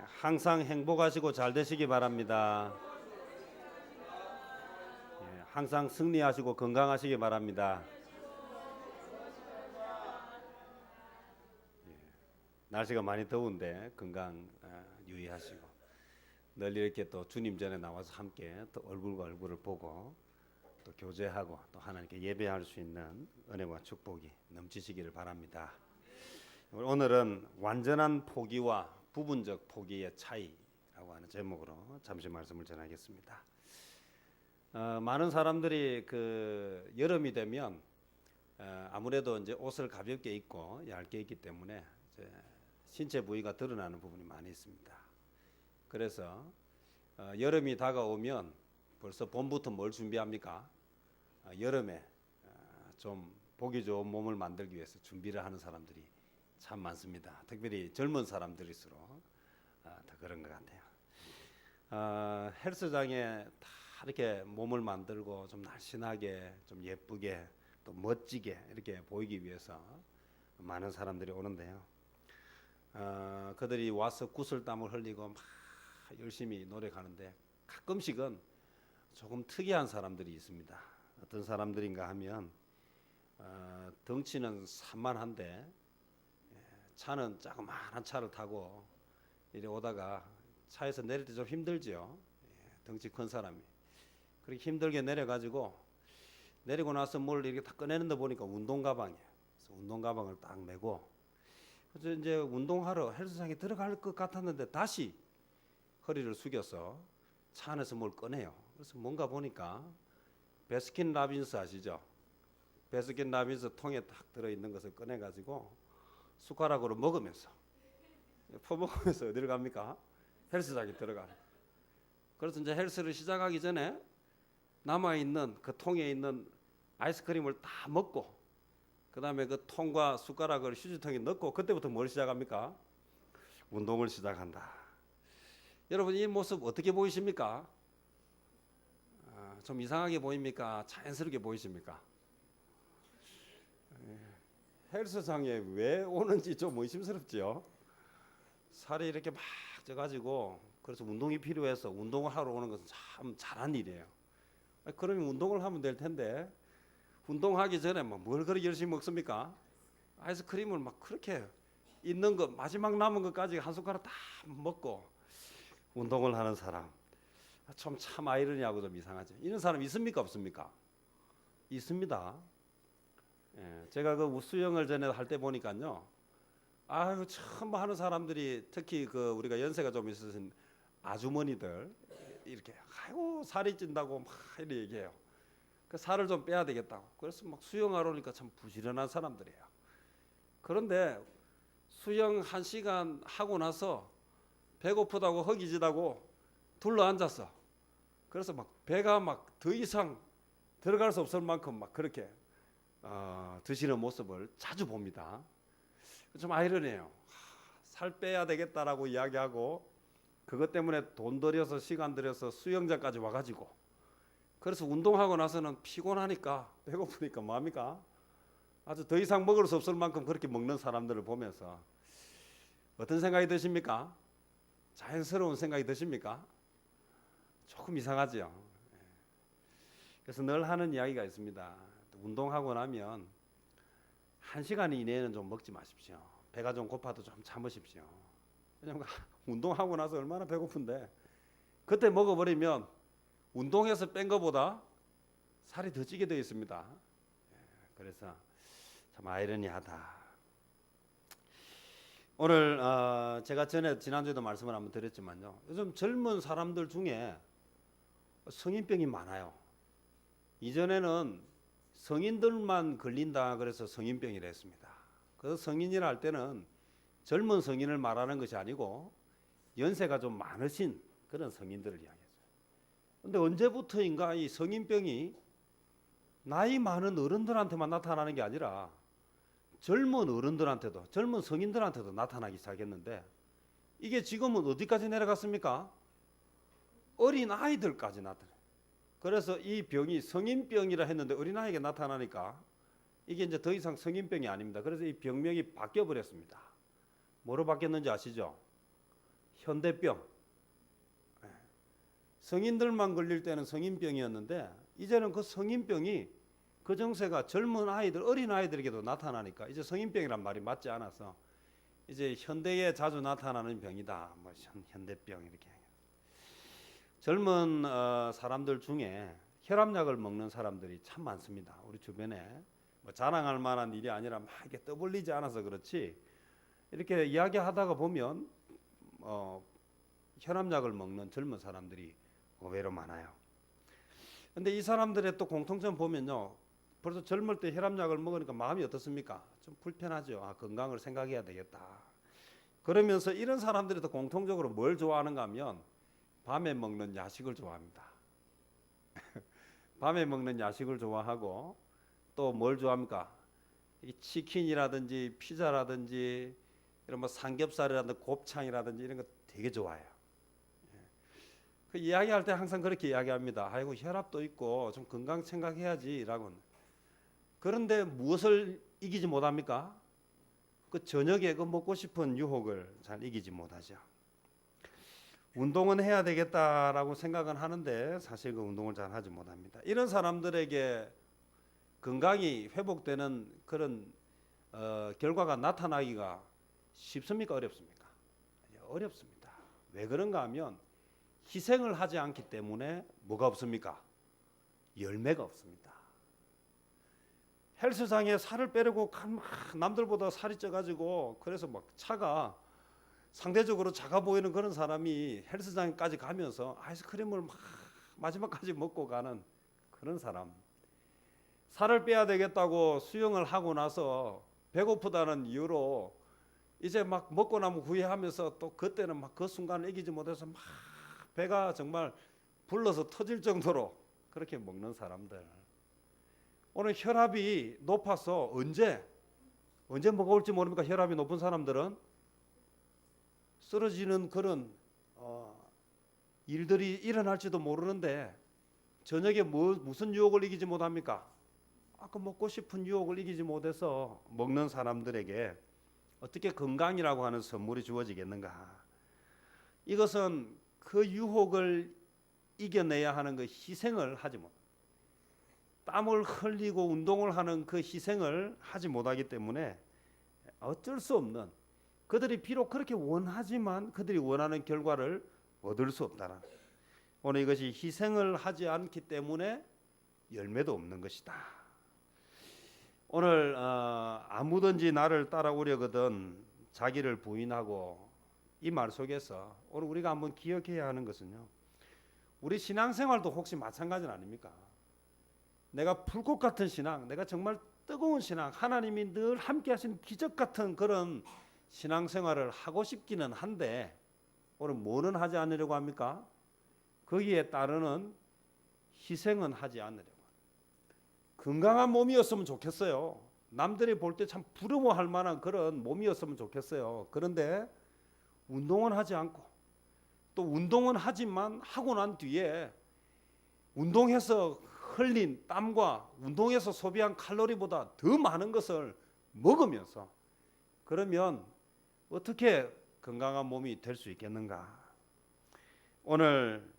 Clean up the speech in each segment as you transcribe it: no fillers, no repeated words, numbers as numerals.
항상 행복하시고 잘 되시기 바랍니다. 항상 승리하시고 건강하시기 바랍니다. 날씨가 많이 더운데 건강 유의하시고 늘 이렇게 또 주님 전에 나와서 함께 또 얼굴과 얼굴을 보고 또 교제하고 또 하나님께 예배할 수 있는 은혜와 축복이 넘치시기를 바랍니다. 오늘은 완전한 포기와 부분적 포기의 차이라고 하는 제목으로 잠시 말씀을 전하겠습니다. 많은 사람들이 그 여름이 되면 아무래도 이제 옷을 가볍게 입고 얇게 입기 때문에 이제 신체 부위가 드러나는 부분이 많이 있습니다. 그래서 여름이 다가오면 벌써 봄부터 뭘 준비합니까? 여름에 좀 보기 좋은 몸을 만들기 위해서 준비를 하는 사람들이 참 많습니다. 특별히 젊은 사람들일수록 더 그런 것 같아요. 헬스장에 다 이렇게 몸을 만들고 좀 날씬하게, 좀 예쁘게, 또 멋지게 이렇게 보이기 위해서 많은 사람들이 오는데요. 그들이 와서 구슬땀을 흘리고 막 열심히 노력하는데 가끔씩은 조금 특이한 사람들이 있습니다. 어떤 사람들인가 하면 덩치는 산만한데 차는 조그마한 차를 타고 이리 오다가 차에서 내릴 때 좀 힘들죠. 덩치 큰 사람이 그렇게 힘들게 내려가지고 내리고 나서 뭘 이렇게 다 꺼내는 데 보니까 운동 가방이에요. 그래서 운동 가방을 딱 메고 그래서 이제 운동하러 헬스장에 들어갈 것 같았는데 다시 허리를 숙여서 차 안에서 뭘 꺼내요. 그래서 뭔가 보니까 베스킨 라빈스 아시죠? 베스킨 라빈스 통에 딱 들어있는 것을 꺼내가지고 숟가락으로 먹으면서 퍼먹으면서 어디를 갑니까? 헬스장에 들어가는. 그래서 이제 헬스를 시작하기 전에 남아있는 그 통에 있는 아이스크림을 다 먹고 그 다음에 그 통과 숟가락을 휴지통에 넣고 그때부터 뭘 시작합니까? 운동을 시작한다. 여러분 이 모습 어떻게 보이십니까? 좀 이상하게 보입니까? 자연스럽게 보이십니까? 헬스장에 왜 오는지 좀 의심스럽지요. 살이 이렇게 막 쪄가지고 그래서 운동이 필요해서 운동을 하러 오는 것은 참 잘한 일이에요. 그러면 운동을 하면 될 텐데 운동하기 전에 뭘 그렇게 열심히 먹습니까? 아이스크림을 막 그렇게 있는 거 마지막 남은 것까지 한 숟가락 다 먹고 운동을 하는 사람 참 아이러니하고 좀 이상하죠. 이런 사람 있습니까 없습니까? 있습니다. 제가 그 수영을 전에 할 때 보니까요. 아유 처음 하는 사람들이 특히 그 우리가 연세가 좀 있으신 아주머니들 이렇게 아이고 살이 찐다고 막 이렇게 얘기해요. 그 살을 좀 빼야 되겠다고. 그래서 막 수영하러 오니까 참 부지런한 사람들이에요. 그런데 수영 1시간 하고 나서 배고프다고 허기지다고 둘러 앉았어. 그래서 막 배가 막 더 이상 들어갈 수 없을 만큼 막 그렇게 드시는 모습을 자주 봅니다. 좀 아이러니해요. 살 빼야 되겠다라고 이야기하고 그것 때문에 돈 들여서 시간 들여서 수영장까지 와가지고 그래서 운동하고 나서는 피곤하니까 배고프니까 뭐합니까? 아주 더 이상 먹을 수 없을 만큼 그렇게 먹는 사람들을 보면서 어떤 생각이 드십니까? 자연스러운 생각이 드십니까? 조금 이상하죠. 그래서 늘 하는 이야기가 있습니다. 운동하고 나면 1시간 이내에는 좀 먹지 마십시오. 배가 좀 고파도 좀 참으십시오. 왜냐하면 운동하고 나서 얼마나 배고픈데 그때 먹어버리면 운동해서 뺀 것보다 살이 더 찌게 되어 있습니다. 그래서 참 아이러니하다. 오늘 제가 지난주에도 말씀을 한번 드렸지만요. 요즘 젊은 사람들 중에 성인병이 많아요. 이전에는 성인들만 걸린다 그래서 성인병이라 했습니다. 그래서 성인이라 할 때는 젊은 성인을 말하는 것이 아니고 연세가 좀 많으신 그런 성인들을 이야기했어요. 그런데 언제부터인가 이 성인병이 나이 많은 어른들한테만 나타나는 게 아니라 젊은 어른들한테도 젊은 성인들한테도 나타나기 시작했는데 이게 지금은 어디까지 내려갔습니까? 어린 아이들까지 나타나요. 그래서 이 병이 성인병이라 했는데 어린아이에게 나타나니까 이게 이제 더 이상 성인병이 아닙니다. 그래서 이 병명이 바뀌어 버렸습니다. 뭐로 바뀌었는지 아시죠? 현대병. 성인들만 걸릴 때는 성인병이었는데 이제는 그 성인병이 그 정세가 젊은 아이들, 어린 아이들에게도 나타나니까 이제 성인병이란 말이 맞지 않아서 이제 현대에 자주 나타나는 병이다. 뭐 현대병 이렇게. 젊은 사람들 중에 혈압약을 먹는 사람들이 참 많습니다. 우리 주변에 뭐 자랑할 만한 일이 아니라 막 이렇게 떠벌리지 않아서 그렇지 이렇게 이야기하다가 보면 혈압약을 먹는 젊은 사람들이 의외로 많아요. 근데 이 사람들의 또 공통점 보면요. 벌써 젊을 때 혈압약을 먹으니까 마음이 어떻습니까? 좀 불편하죠. 아, 건강을 생각해야 되겠다. 그러면서 이런 사람들이 또 공통적으로 뭘 좋아하는가 하면 밤에 먹는 야식을 좋아합니다. 밤에 먹는 야식을 좋아하고 또 뭘 좋아합니까? 치킨이라든지 피자라든지 이런 뭐 삼겹살이라든지 곱창이라든지 이런 거 되게 좋아해요. 그 이야기할 때 항상 그렇게 이야기합니다. 아이고 혈압도 있고 좀 건강 생각해야지라고. 그런데 무엇을 이기지 못합니까? 그 저녁에 그 먹고 싶은 유혹을 잘 이기지 못하죠. 운동은 해야 되겠다라고 생각은 하는데 사실 그 운동을 잘 하지 못합니다. 이런 사람들에게 건강이 회복되는 그런 결과가 나타나기가 쉽습니까? 어렵습니까? 어렵습니다. 왜 그런가 하면 희생을 하지 않기 때문에 뭐가 없습니까? 열매가 없습니다. 헬스장에 살을 빼려고 남들보다 살이 쪄가지고 그래서 막 차가 상대적으로 작아 보이는 그런 사람이 헬스장까지 가면서 아이스크림을 막 마지막까지 먹고 가는 그런 사람. 살을 빼야 되겠다고 수영을 하고 나서 배고프다는 이유로 이제 막 먹고 나면 후회하면서 또 그때는 막 그 순간을 이기지 못해서 막 배가 정말 불러서 터질 정도로 그렇게 먹는 사람들. 오늘 혈압이 높아서 언제 뭐가 올지 모릅니까? 혈압이 높은 사람들은 쓰러지는 그런 일들이 일어날지도 모르는데 저녁에 무슨 유혹을 이기지 못합니까? 아까 먹고 싶은 유혹을 이기지 못해서 먹는 사람들에게 어떻게 건강이라고 하는 선물이 주어지겠는가? 이것은 그 유혹을 이겨내야 하는 그 희생을 하지 못. 땀을 흘리고 운동을 하는 그 희생을 하지 못하기 때문에 어쩔 수 없는 그들이 비록 그렇게 원하지만 그들이 원하는 결과를 얻을 수 없다는 오늘 이것이 희생을 하지 않기 때문에 열매도 없는 것이다. 오늘 아무든지 나를 따라오려거든 자기를 부인하고 이 말 속에서 오늘 우리가 한번 기억해야 하는 것은요. 우리 신앙생활도 혹시 마찬가지는 아닙니까? 내가 불꽃 같은 신앙, 내가 정말 뜨거운 신앙, 하나님이 늘 함께 하시는 기적 같은 그런 신앙생활을 하고 싶기는 한데 오늘 뭐는 하지 않으려고 합니까? 거기에 따르는 희생은 하지 않으려고. 건강한 몸이었으면 좋겠어요. 남들이 볼 때 참 부러워할 만한 그런 몸이었으면 좋겠어요. 그런데 운동은 하지 않고 또 운동은 하지만 하고 난 뒤에 운동해서 흘린 땀과 운동해서 소비한 칼로리보다 더 많은 것을 먹으면서 그러면 어떻게 건강한 몸이 될 수 있겠는가? 오늘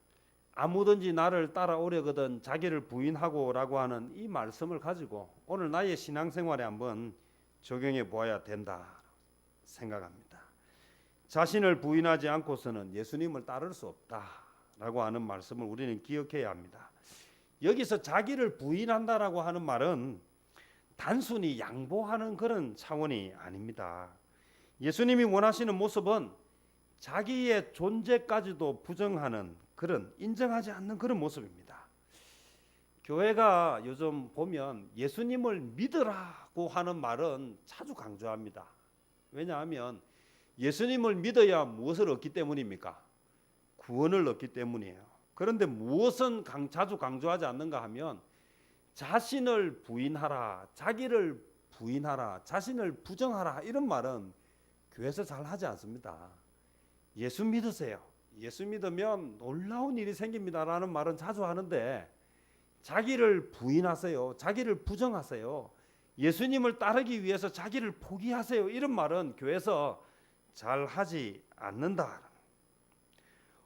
아무든지 나를 따라오려거든 자기를 부인하고라고 하는 이 말씀을 가지고 오늘 나의 신앙생활에 한번 적용해 보아야 된다 생각합니다. 자신을 부인하지 않고서는 예수님을 따를 수 없다라고 하는 말씀을 우리는 기억해야 합니다. 여기서 자기를 부인한다라고 하는 말은 단순히 양보하는 그런 차원이 아닙니다. 예수님이 원하시는 모습은 자기의 존재까지도 부정하는 그런 인정하지 않는 그런 모습입니다. 교회가 요즘 보면 예수님을 믿으라고 하는 말은 자주 강조합니다. 왜냐하면 예수님을 믿어야 무엇을 얻기 때문입니까? 구원을 얻기 때문이에요. 그런데 무엇은 자주 강조하지 않는가 하면 자신을 부인하라, 자기를 부인하라, 자신을 부정하라 이런 말은 교회에서 잘 하지 않습니다. 예수 믿으세요. 예수 믿으면 놀라운 일이 생깁니다라는 말은 자주 하는데 자기를 부인하세요. 자기를 부정하세요. 예수님을 따르기 위해서 자기를 포기하세요. 이런 말은 교회에서 잘 하지 않는다.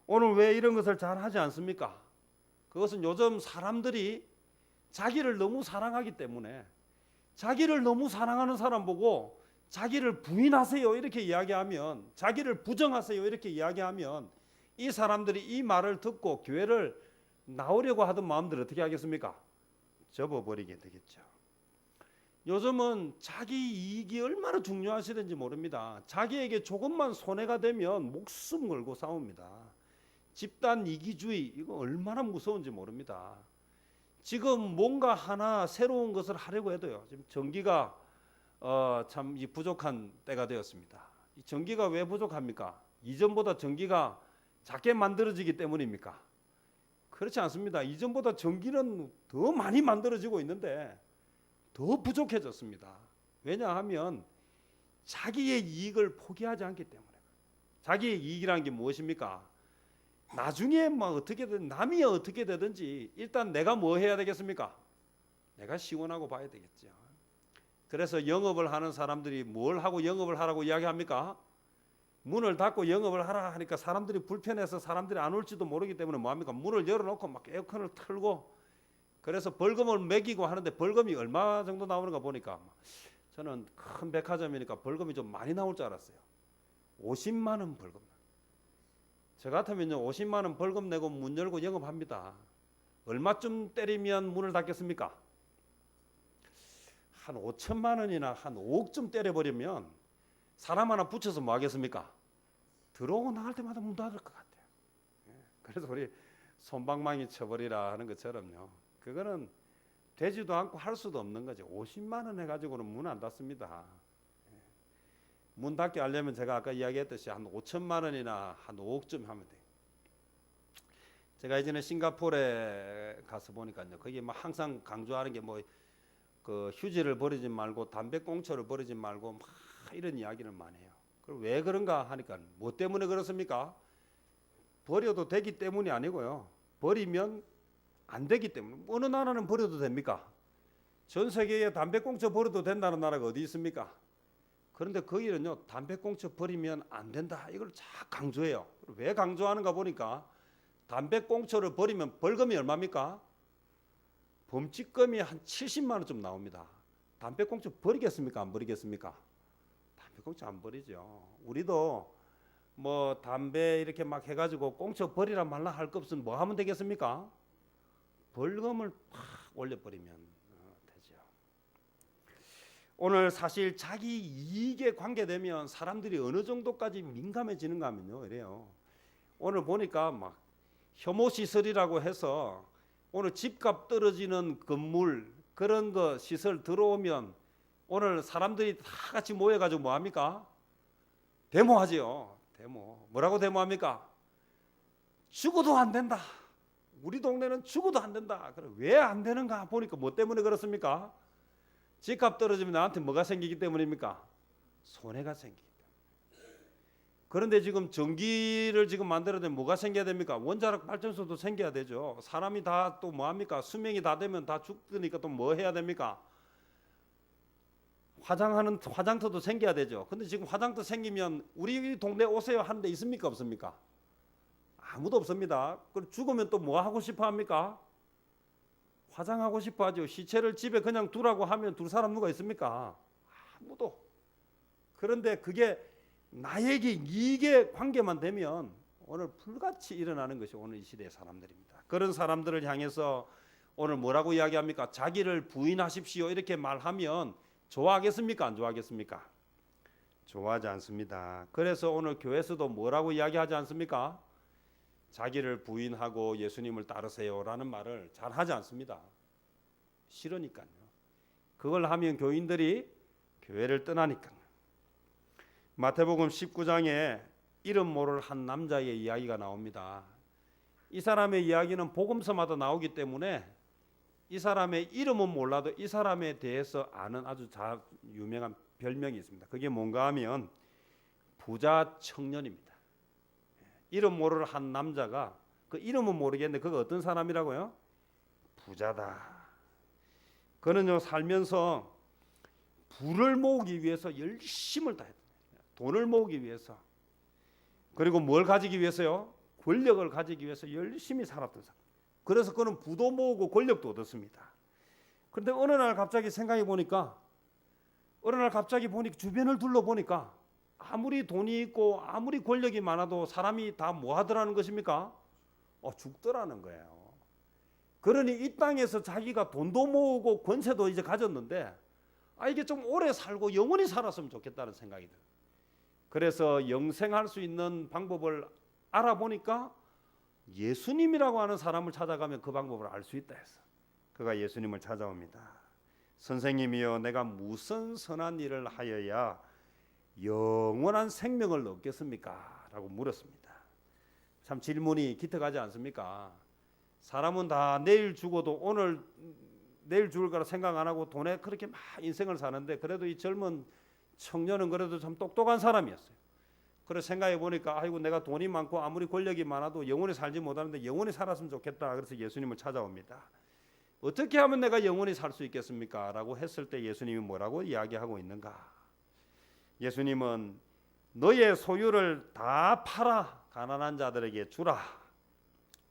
오늘 왜 이런 것을 잘 하지 않습니까? 그것은 요즘 사람들이 자기를 너무 사랑하기 때문에 자기를 너무 사랑하는 사람 보고 자기를 부인하세요 이렇게 이야기하면, 자기를 부정하세요 이렇게 이야기하면 이 사람들이 이 말을 듣고 교회를 나오려고 하던 마음들 어떻게 하겠습니까? 접어버리게 되겠죠. 요즘은 자기 이익이 얼마나 중요하시든지 모릅니다. 자기에게 조금만 손해가 되면 목숨 걸고 싸웁니다. 집단 이기주의, 이거 얼마나 무서운지 모릅니다. 지금 뭔가 하나 새로운 것을 하려고 해도요, 지금 전기가 참 부족한 때가 되었습니다. 이 전기가 왜 부족합니까? 이전보다 전기가 작게 만들어지기 때문입니까? 그렇지 않습니다. 이전보다 전기는 더 많이 만들어지고 있는데 더 부족해졌습니다. 왜냐하면 자기의 이익을 포기하지 않기 때문에. 자기의 이익이라는 게 무엇입니까? 나중에 뭐 어떻게든 남이 어떻게 되든지 일단 내가 뭐 해야 되겠습니까? 내가 시원하고 봐야 되겠죠. 그래서 영업을 하는 사람들이 뭘 하고 영업을 하라고 이야기합니까? 문을 닫고 영업을 하라 하니까 사람들이 불편해서 사람들이 안 올지도 모르기 때문에 뭐합니까? 문을 열어놓고 막 에어컨을 틀고, 그래서 벌금을 매기고 하는데 벌금이 얼마 정도 나오는가 보니까 저는 큰 백화점이니까 벌금이 좀 많이 나올 줄 알았어요. 50만 원 벌금. 저 같으면요 50만 원 벌금 내고 문 열고 영업합니다. 얼마쯤 때리면 문을 닫겠습니까? 한 5천만 원이나 한 5억쯤 때려버리면 사람 하나 붙여서 뭐 하겠습니까? 들어오고 나갈 때마다 문 닫을 것 같아요. 그래서 우리 솜방망이 쳐버리라 하는 것처럼요, 그거는 되지도 않고 할 수도 없는 거죠. 50만 원 해가지고는 문 안 닫습니다. 문 닫게 하려면 제가 아까 이야기했듯이 한 5천만 원이나 한 5억쯤 하면 돼요. 제가 예전에 싱가포르에 가서 보니까요, 거기 뭐 항상 강조하는 게 뭐 그 휴지를 버리지 말고 담배꽁초를 버리지 말고 막 이런 이야기를 많이 해요. 그럼 왜 그런가 하니까 뭐 때문에 그렇습니까? 버려도 되기 때문이 아니고요, 버리면 안 되기 때문에. 어느 나라는 버려도 됩니까? 전 세계에 담배꽁초 버려도 된다는 나라가 어디 있습니까? 그런데 거기는요, 담배꽁초 버리면 안 된다 이걸 쫙 강조해요. 왜 강조하는가 보니까 담배꽁초를 버리면 벌금이 얼마입니까? 범칙금이 한 70만 원쯤 나옵니다. 담배꽁초 버리겠습니까? 안 버리겠습니까? 담배꽁초 안 버리죠. 우리도 뭐 담배 이렇게 막 해가지고 꽁초 버리라 말라 할 것 없으면 뭐 하면 되겠습니까? 벌금을 팍 올려버리면 되죠. 오늘 사실 자기 이익에 관계되면 사람들이 어느 정도까지 민감해지는가 하면요, 이래요. 오늘 보니까 막 혐오 시설이라고 해서 오늘 집값 떨어지는 건물 그런 거 시설 들어오면 오늘 사람들이 다 같이 모여가지고 뭐 합니까? 데모하지요. 데모. 뭐라고 데모합니까? 죽어도 안 된다. 우리 동네는 죽어도 안 된다. 그래 왜 안 되는가 보니까 뭐 때문에 그렇습니까? 집값 떨어지면 나한테 뭐가 생기기 때문입니까? 손해가 생기기 때문에. 그런데 지금 전기를 지금 만들어내면 뭐가 생겨야 됩니까? 원자력 발전소도 생겨야 되죠. 사람이 다 또 뭐합니까? 수명이 다 되면 다 죽으니까 또 뭐 해야 됩니까? 화장하는 화장터도 생겨야 되죠. 근데 지금 화장터 생기면 우리 동네 오세요 하는 데 있습니까? 없습니까? 아무도 없습니다. 그럼 죽으면 또 뭐 하고 싶어 합니까? 화장하고 싶어 하죠. 시체를 집에 그냥 두라고 하면 둘 사람 누가 있습니까? 아무도. 그런데 그게 나에게 이익에 관계만 되면 오늘 불같이 일어나는 것이 오늘 이 시대의 사람들입니다. 그런 사람들을 향해서 오늘 뭐라고 이야기합니까? 자기를 부인하십시오 이렇게 말하면 좋아하겠습니까? 안 좋아하겠습니까? 좋아하지 않습니다. 그래서 오늘 교회에서도 뭐라고 이야기하지 않습니까? 자기를 부인하고 예수님을 따르세요라는 말을 잘 하지 않습니다. 싫으니까요. 그걸 하면 교인들이 교회를 떠나니까요. 마태복음 19장에 이름 모를 한 남자의 이야기가 나옵니다. 이 사람의 이야기는 복음서마다 나오기 때문에 이 사람의 이름은 몰라도 이 사람에 대해서 아는 아주 유명한 별명이 있습니다. 그게 뭔가 하면 부자 청년입니다. 이름 모를 한 남자가, 그 이름은 모르겠는데 그가 어떤 사람이라고요? 부자다. 그는요 살면서 부를 모으기 위해서 열심을 다했다. 돈을 모으기 위해서. 그리고 뭘 가지기 위해서요? 권력을 가지기 위해서 열심히 살았던 사람. 그래서 그는 부도 모으고 권력도 얻었습니다. 그런데 어느 날 갑자기 생각해 보니까 주변을 둘러보니까 아무리 돈이 있고 아무리 권력이 많아도 사람이 다 뭐 하더라는 것입니까? 죽더라는 거예요. 그러니 이 땅에서 자기가 돈도 모으고 권세도 이제 가졌는데 이게 좀 오래 살고 영원히 살았으면 좋겠다는 생각이 들어요. 그래서 영생할 수 있는 방법을 알아보니까 예수님이라고 하는 사람을 찾아가면 그 방법을 알 수 있다 해서 그가 예수님을 찾아옵니다. 선생님이여, 내가 무슨 선한 일을 하여야 영원한 생명을 얻겠습니까? 라고 물었습니다. 참 질문이 기특하지 않습니까? 사람은 다 내일 죽어도 내일 죽을 거라 생각 안 하고 돈에 그렇게 막 인생을 사는데, 그래도 이 젊은 청년은 그래도 참 똑똑한 사람이었어요. 그래서 생각해 보니까 아이고, 내가 돈이 많고 아무리 권력이 많아도 영원히 살지 못하는데 영원히 살았으면 좋겠다. 그래서 예수님을 찾아옵니다. 어떻게 하면 내가 영원히 살 수 있겠습니까? 라고 했을 때 예수님이 뭐라고 이야기하고 있는가? 예수님은 너의 소유를 다 팔아 가난한 자들에게 주라.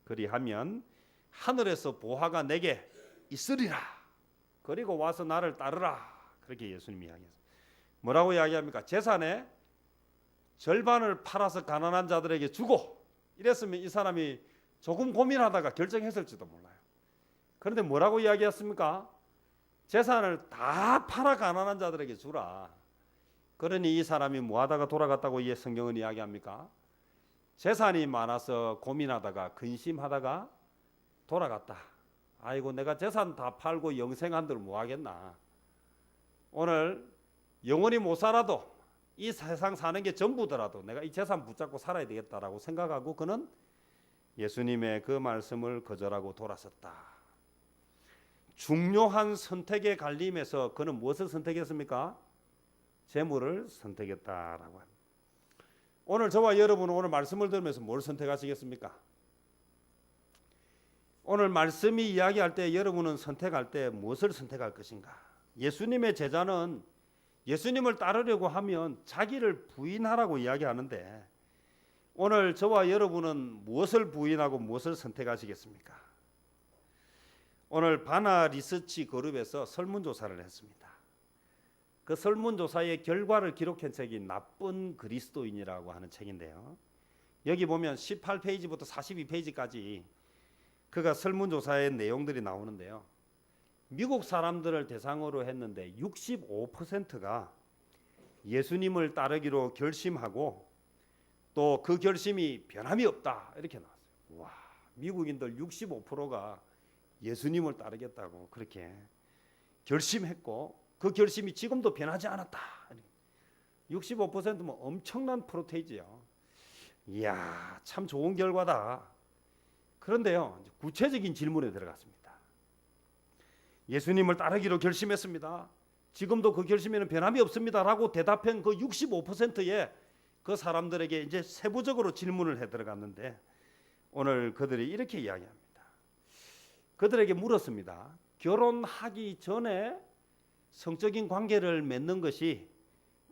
그리하면 하늘에서 보화가 내게 있으리라. 그리고 와서 나를 따르라. 그렇게 예수님이 이야기했어요. 뭐라고 이야기합니까? 재산의 절반을 팔아서 가난한 자들에게 주고, 이랬으면 이 사람이 조금 고민하다가 결정했을지도 몰라요. 그런데 뭐라고 이야기했습니까? 재산을 다 팔아 가난한 자들에게 주라. 그러니 이 사람이 뭐 하다가 돌아갔다고 이 성경은 이야기합니까? 재산이 많아서 고민하다가 근심하다가 돌아갔다. 아이고, 내가 재산 다 팔고 영생한들 뭐 하겠나. 오늘 영원히 못 살아도 이 세상 사는 게 전부더라도 내가 이 재산 붙잡고 살아야 되겠다라고 생각하고 그는 예수님의 그 말씀을 거절하고 돌아섰다. 중요한 선택의 갈림에서 그는 무엇을 선택했습니까? 재물을 선택했다라고 합니다. 오늘 저와 여러분은 오늘 말씀을 들으면서 뭘 선택하시겠습니까? 오늘 말씀이 이야기할 때 여러분은 선택할 때 무엇을 선택할 것인가? 예수님의 제자는 예수님을 따르려고 하면 자기를 부인하라고 이야기하는데, 오늘 저와 여러분은 무엇을 부인하고 무엇을 선택하시겠습니까? 오늘 바나 리서치 그룹에서 설문조사를 했습니다. 그 설문조사의 결과를 기록한 책이 나쁜 그리스도인이라고 하는 책인데요, 여기 보면 18페이지부터 42페이지까지 그가 설문조사의 내용들이 나오는데요, 미국 사람들을 대상으로 했는데 65%가 예수님을 따르기로 결심하고 또 그 결심이 변함이 없다, 이렇게 나왔어요. 와, 미국인들 65%가 예수님을 따르겠다고 그렇게 결심했고 그 결심이 지금도 변하지 않았다. 65%면 엄청난 프로테이지요. 이야, 참 좋은 결과다. 그런데요, 구체적인 질문에 들어갔습니다. 예수님을 따르기로 결심했습니다. 지금도 그 결심에는 변함이 없습니다라고 대답한 그 65%의 그 사람들에게 이제 세부적으로 질문을 해 들어갔는데, 오늘 그들이 이렇게 이야기합니다. 그들에게 물었습니다. 결혼하기 전에 성적인 관계를 맺는 것이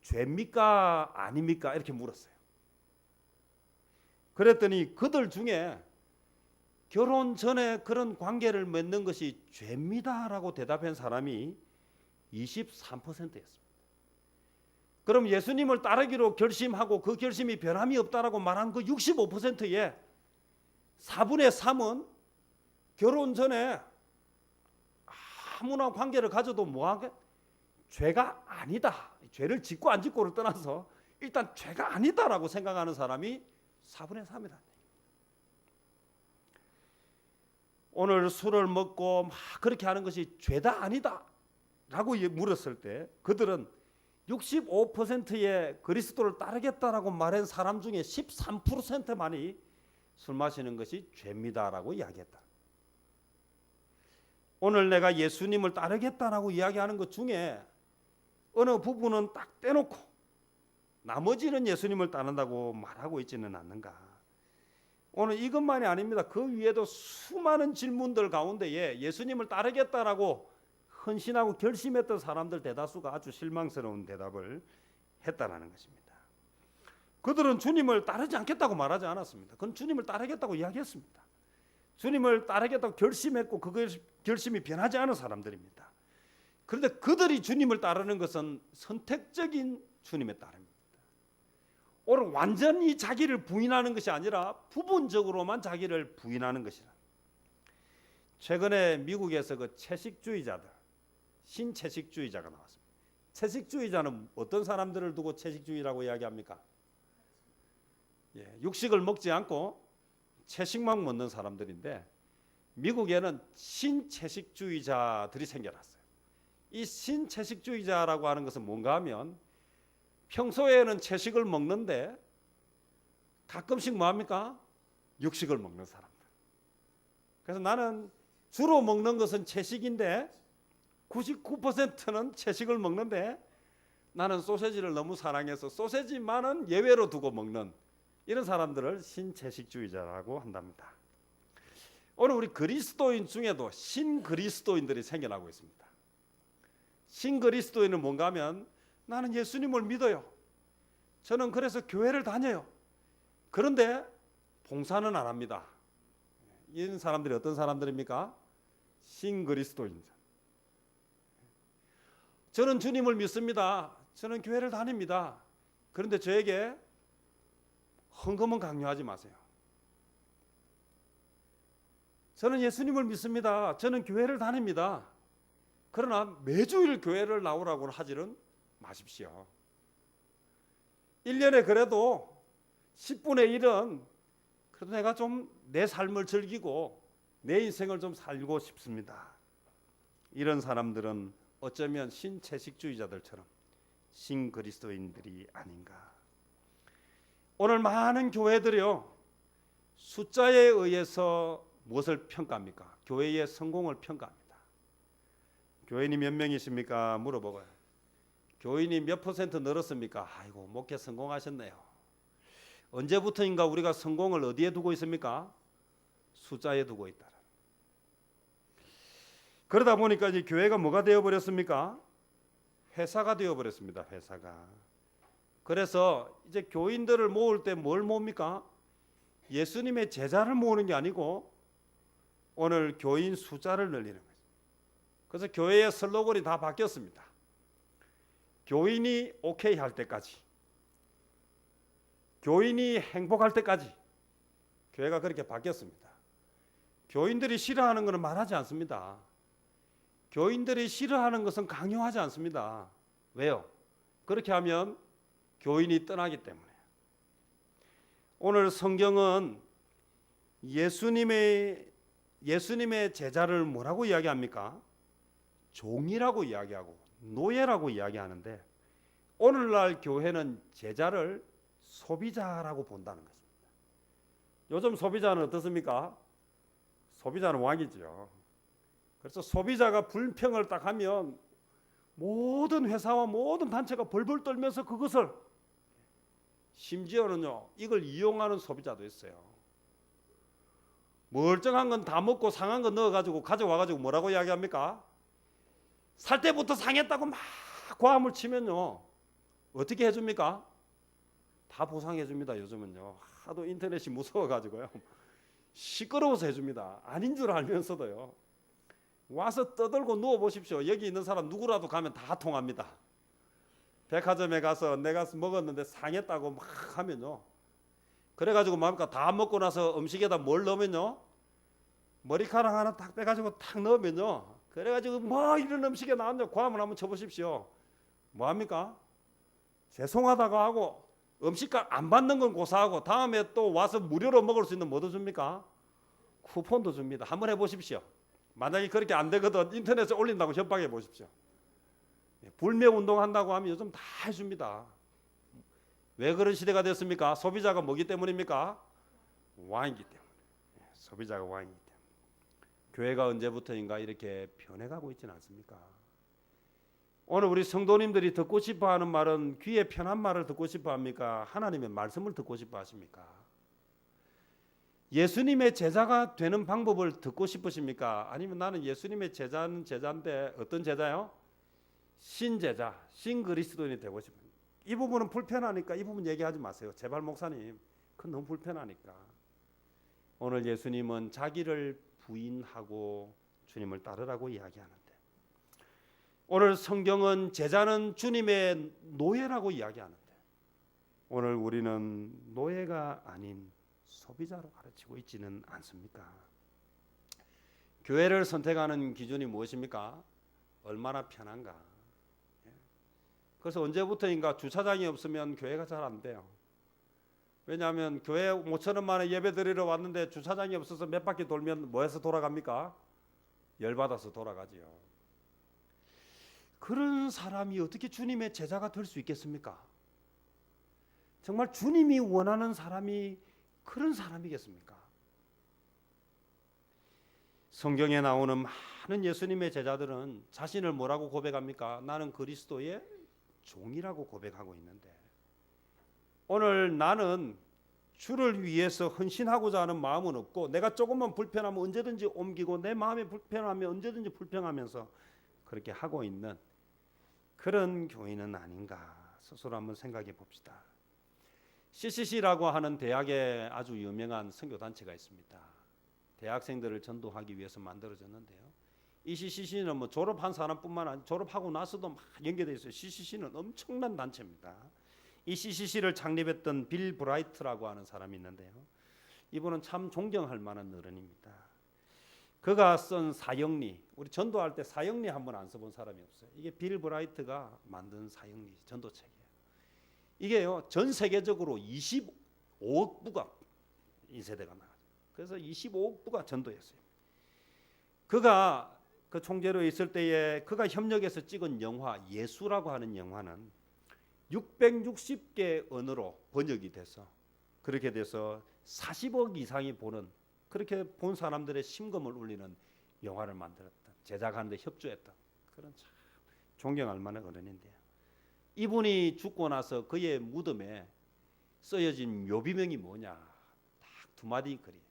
죄입니까 아닙니까? 이렇게 물었어요. 그랬더니 그들 중에 결혼 전에 그런 관계를 맺는 것이 죄입니다라고 대답한 사람이 23%였습니다. 그럼 예수님을 따르기로 결심하고 그 결심이 변함이 없다라고 말한 그 65%의 4분의 3은 결혼 전에 아무나 관계를 가져도 뭐하게? 죄가 아니다. 죄를 짓고 안 짓고를 떠나서 일단 죄가 아니다라고 생각하는 사람이 4분의 3이다. 오늘 술을 먹고 막 그렇게 하는 것이 죄다 아니다 라고 물었을 때 그들은 65%의 그리스도를 따르겠다라고 말한 사람 중에 13%만이 술 마시는 것이 죄입니다라고 이야기했다. 오늘 내가 예수님을 따르겠다라고 이야기하는 것 중에 어느 부분은 딱 떼놓고 나머지는 예수님을 따른다고 말하고 있지는 않는가. 오늘 이것만이 아닙니다. 그 위에도 수많은 질문들 가운데에 예수님을 따르겠다라고 헌신하고 결심했던 사람들 대다수가 아주 실망스러운 대답을 했다라는 것입니다. 그들은 주님을 따르지 않겠다고 말하지 않았습니다. 그건 주님을 따르겠다고 이야기했습니다. 주님을 따르겠다고 결심했고 그 결심이 변하지 않은 사람들입니다. 그런데 그들이 주님을 따르는 것은 선택적인 주님의 따름입니다. 오늘 완전히 자기를 부인하는 것이 아니라 부분적으로만 자기를 부인하는 것이라. 최근에 미국에서 그 채식주의자들, 신채식주의자가 나왔습니다. 채식주의자는 어떤 사람들을 두고 채식주의라고 이야기합니까? 육식을 먹지 않고 채식만 먹는 사람들인데 미국에는 신채식주의자들이 생겨났어요. 이 신채식주의자라고 하는 것은 뭔가 하면 평소에는 채식을 먹는데 가끔씩 뭐합니까? 육식을 먹는 사람들. 그래서 나는 주로 먹는 것은 채식인데 99%는 채식을 먹는데 나는 소세지를 너무 사랑해서 소세지만은 예외로 두고 먹는 이런 사람들을 신채식주의자라고 한답니다. 오늘 우리 그리스도인 중에도 신그리스도인들이 생겨나고 있습니다. 신그리스도인은 뭔가 하면 나는 예수님을 믿어요. 저는 그래서 교회를 다녀요. 그런데 봉사는 안 합니다. 이런 사람들이 어떤 사람들입니까? 신그리스도인들. 저는 주님을 믿습니다. 저는 교회를 다닙니다. 그런데 저에게 헌금은 강요하지 마세요. 저는 예수님을 믿습니다. 저는 교회를 다닙니다. 그러나 매주일 교회를 나오라고 하지는 마십시오. 1년에 그래도 10분의 1은 그래도 내가 좀 내 삶을 즐기고 내 인생을 좀 살고 싶습니다. 이런 사람들은 어쩌면 신채식주의자들처럼 신그리스도인들이 아닌가. 오늘 많은 교회들이요, 숫자에 의해서 무엇을 평가합니까? 교회의 성공을 평가합니다. 교인이 몇 명이십니까? 물어보고요. 교인이 몇 % 늘었습니까? 아이고, 목회 성공하셨네요. 언제부터인가 우리가 성공을 어디에 두고 있습니까? 숫자에 두고 있다. 그러다 보니까 이제 교회가 뭐가 되어버렸습니까? 회사가 되어버렸습니다. 회사가. 그래서 이제 교인들을 모을 때 뭘 모읍니까? 예수님의 제자를 모으는 게 아니고 오늘 교인 숫자를 늘리는 거죠. 그래서 교회의 슬로건이 다 바뀌었습니다. 교인이 오케이 할 때까지, 교인이 행복할 때까지 교회가 그렇게 바뀌었습니다. 교인들이 싫어하는 것은 말하지 않습니다. 교인들이 싫어하는 것은 강요하지 않습니다. 왜요? 그렇게 하면 교인이 떠나기 때문에. 오늘 성경은 예수님의 제자를 뭐라고 이야기합니까? 종이라고 이야기하고 노예라고 이야기하는데 오늘날 교회는 제자를 소비자라고 본다는 것입니다. 요즘 소비자는 어떻습니까? 소비자는 왕이죠. 그래서 소비자가 불평을 딱 하면 모든 회사와 모든 단체가 벌벌 떨면서 그것을, 심지어는요, 이걸 이용하는 소비자도 있어요. 멀쩡한 건 다 먹고 상한 거 넣어가지고 가져와가지고 뭐라고 이야기합니까? 살 때부터 상했다고 막 과음을 치면요, 어떻게 해줍니까? 다 보상해줍니다. 요즘은요, 하도 인터넷이 무서워가지고요, 시끄러워서 해줍니다. 아닌 줄 알면서도요. 와서 떠들고 누워보십시오. 여기 있는 사람 누구라도 가면 다 통합니다. 백화점에 가서 내가 먹었는데 상했다고 막 하면요, 그래가지고 뭡니까? 다 먹고 나서 음식에다 뭘 넣으면요, 머리카락 하나 딱 빼가지고 탁 넣으면요, 그래가지고 뭐 이런 음식에 나왔냐, 고함을 한번 쳐보십시오. 뭐합니까? 죄송하다고 하고 음식값 안 받는 건 고사하고 다음에 또 와서 무료로 먹을 수 있는 뭐도 줍니까? 쿠폰도 줍니다. 한번 해보십시오. 만약에 그렇게 안 되거든 인터넷에 올린다고 협박해 보십시오. 불매 운동한다고 하면 요즘 다 해줍니다. 왜 그런 시대가 됐습니까? 소비자가 뭐기 때문입니까? 왕이기 때문에. 소비자가 왕이기 때문에. 교회가 언제부터인가 이렇게 변해가고 있지는 않습니까? 오늘 우리 성도님들이 듣고 싶어하는 말은 귀에 편한 말을 듣고 싶어합니까? 하나님의 말씀을 듣고 싶어하십니까? 예수님의 제자가 되는 방법을 듣고 싶으십니까? 아니면 나는 예수님의 제자는 제자인데 어떤 제자요? 신제자, 신그리스도인이 되고 싶습니다. 이 부분은 불편하니까 이 부분 얘기하지 마세요. 제발 목사님, 그건 너무 불편하니까. 오늘 예수님은 자기를 부인하고 주님을 따르라고 이야기하는데, 오늘 성경은 제자는 주님의 노예라고 이야기하는데, 오늘 우리는 노예가 아닌 소비자로 가르치고 있지는 않습니까? 교회를 선택하는 기준이 무엇입니까? 얼마나 편한가. 그래서 언제부터인가 주차장이 없으면 교회가 잘 안 돼요. 왜냐하면 교회 5천 원 만에 예배 드리러 왔는데 주차장이 없어서 몇 바퀴 돌면 뭐해서 돌아갑니까? 열받아서 돌아가지요. 그런 사람이 어떻게 주님의 제자가 될 수 있겠습니까? 정말 주님이 원하는 사람이 그런 사람이겠습니까? 성경에 나오는 많은 예수님의 제자들은 자신을 뭐라고 고백합니까? 나는 그리스도의 종이라고 고백하고 있는데, 오늘 나는 주를 위해서 헌신하고자 하는 마음은 없고, 내가 조금만 불편하면 언제든지 옮기고 내 마음이 불편하면 언제든지 불평하면서 그렇게 하고 있는 그런 교인은 아닌가 스스로 한번 생각해 봅시다. CCC라고 하는 대학에 아주 유명한 선교단체가 있습니다. 대학생들을 전도하기 위해서 만들어졌는데요. 이 CCC는 뭐 졸업한 사람뿐만 아니라 졸업하고 나서도 막 연계되어 있어요. CCC는 엄청난 단체입니다. 이 CCC를 창립했던 빌 브라이트라고 하는 사람이 있는데요. 이분은 참 존경할 만한 어른입니다. 그가 쓴 사형리, 우리 전도할 때 사형리 한번 안 써본 사람이 없어요. 이게 빌 브라이트가 만든 사형리 전도책이에요. 이게요, 전 세계적으로 25억 부가 이 세대가 나가요. 그래서 25억 부가 전도했어요. 그가 그 총재로 있을 때에 그가 협력해서 찍은 영화, 예수라고 하는 영화는 660개 언어로 번역이 돼서, 그렇게 돼서 40억 이상이 보는, 그렇게 본 사람들의 심금을 울리는 영화를 만들었던, 제작하는 데 협조했던 그런 참 존경할 만한 어른인데요. 이분이 죽고 나서 그의 무덤에 쓰여진 묘비명이 뭐냐, 딱 두 마디 글이에요.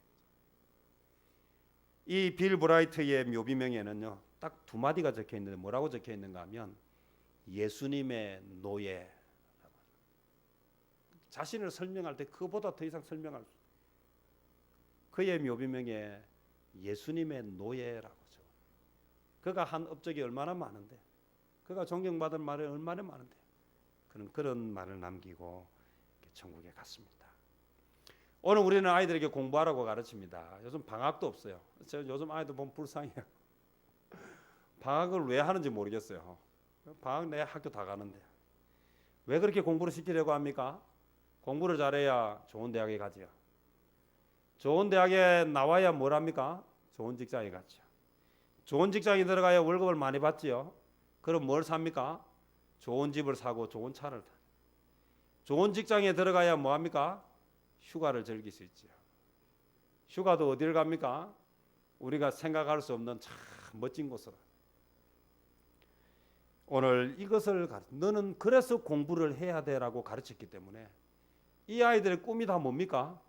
이 빌 브라이트의 묘비명에는요, 딱 두 마디가 적혀 있는데 뭐라고 적혀 있는가 하면 예수님의 노예. 자신을 설명할 때 그보다 더 이상 설명할 수, 그의 묘비명에 예수님의 노예라고 적어요. 그가 한 업적이 얼마나 많은데, 그가 존경받을 말이 얼마나 많은데, 그런 말을 남기고 천국에 갔습니다. 오늘 우리는 아이들에게 공부하라고 가르칩니다. 요즘 방학도 없어요. 제가 요즘 아이들 보면 불쌍해요. 방학을 왜 하는지 모르겠어요. 방학 내 학교 다 가는데 왜 그렇게 공부를 시키려고 합니까? 공부를 잘해야 좋은 대학에 가지요. 좋은 대학에 나와야 뭘 합니까? 좋은 직장에 가죠. 좋은 직장에 들어가야 월급을 많이 받지요. 그럼 뭘 삽니까? 좋은 집을 사고 좋은 차를 타요. 좋은 직장에 들어가야 뭐 합니까? 휴가를 즐길 수 있죠. 휴가도 어디를 갑니까? 우리가 생각할 수 없는 참 멋진 곳으로. 오늘 이것을 너는 그래서 공부를 해야 돼라고 가르쳤기 때문에 이 아이들의 꿈이 다 뭡니까?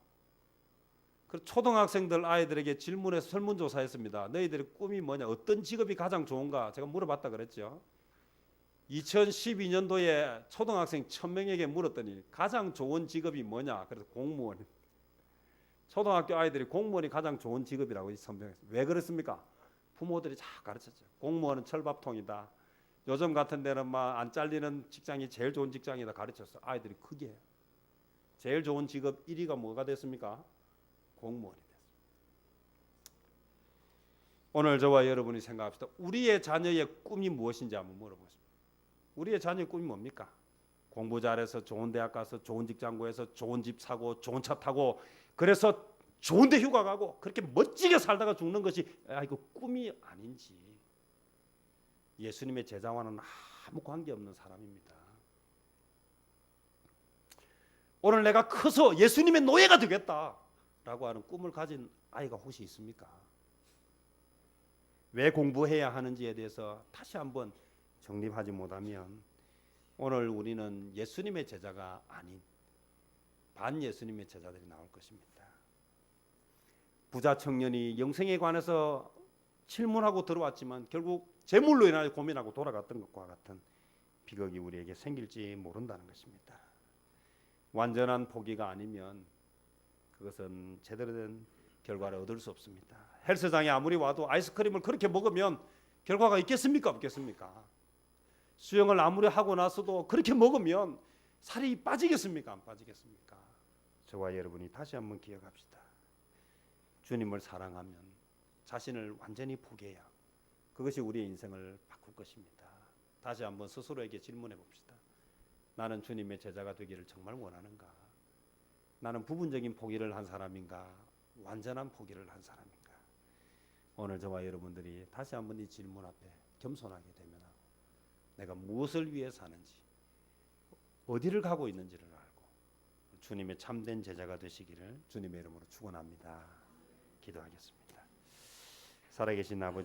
그 초등학생들 아이들에게 질문해서 설문조사했습니다. 너희들의 꿈이 뭐냐? 어떤 직업이 가장 좋은가? 제가 물어봤다 그랬죠. 2012년도에 초등학생 1000명에게 물었더니 가장 좋은 직업이 뭐냐? 그래서 공무원. 초등학교 아이들이 공무원이 가장 좋은 직업이라고 선정했어요. 왜 그렇습니까? 부모들이 잘 가르쳤죠. 공무원은 철밥통이다. 요즘 같은 데는 막 안 잘리는 직장이 제일 좋은 직장이다 가르쳤어. 아이들이 그게 제일 좋은 직업 1위가 뭐가 됐습니까? 공무원이 됐습니다. 오늘 저와 여러분이 생각합시다. 우리의 자녀의 꿈이 무엇인지 한번 물어보십시오. 우리의 자녀의 꿈이 뭡니까? 공부 잘해서 좋은 대학 가서 좋은 직장 구해서 좋은 집 사고 좋은 차 타고, 그래서 좋은 데 휴가 가고 그렇게 멋지게 살다가 죽는 것이 이거 꿈이 아닌지, 예수님의 제자와는 아무 관계없는 사람입니다. 오늘 내가 커서 예수님의 노예가 되겠다라고 하는 꿈을 가진 아이가 혹시 있습니까? 왜 공부해야 하는지에 대해서 다시 한번 정립하지 못하면 오늘 우리는 예수님의 제자가 아닌 반 예수님의 제자들이 나올 것입니다. 부자 청년이 영생에 관해서 질문하고 들어왔지만 결국 재물로 인하여 고민하고 돌아갔던 것과 같은 비극이 우리에게 생길지 모른다는 것입니다. 완전한 포기가 아니면 그것은 제대로 된 결과를 얻을 수 없습니다. 헬스장에 아무리 와도 아이스크림을 그렇게 먹으면 결과가 있겠습니까? 없겠습니까? 수영을 아무리 하고 나서도 그렇게 먹으면 살이 빠지겠습니까? 안 빠지겠습니까? 저와 여러분이 다시 한번 기억합시다. 주님을 사랑하면 자신을 완전히 포기해야 그것이 우리의 인생을 바꿀 것입니다. 다시 한번 스스로에게 질문해 봅시다. 나는 주님의 제자가 되기를 정말 원하는가? 나는 부분적인 포기를 한 사람인가? 완전한 포기를 한 사람인가? 오늘 저와 여러분들이 다시 한번 이 질문 앞에 겸손하게 대면하고 내가 무엇을 위해 사는지, 어디를 가고 있는지를 알고 주님의 참된 제자가 되시기를 주님의 이름으로 축원합니다. 기도하겠습니다. 살아계신 아버지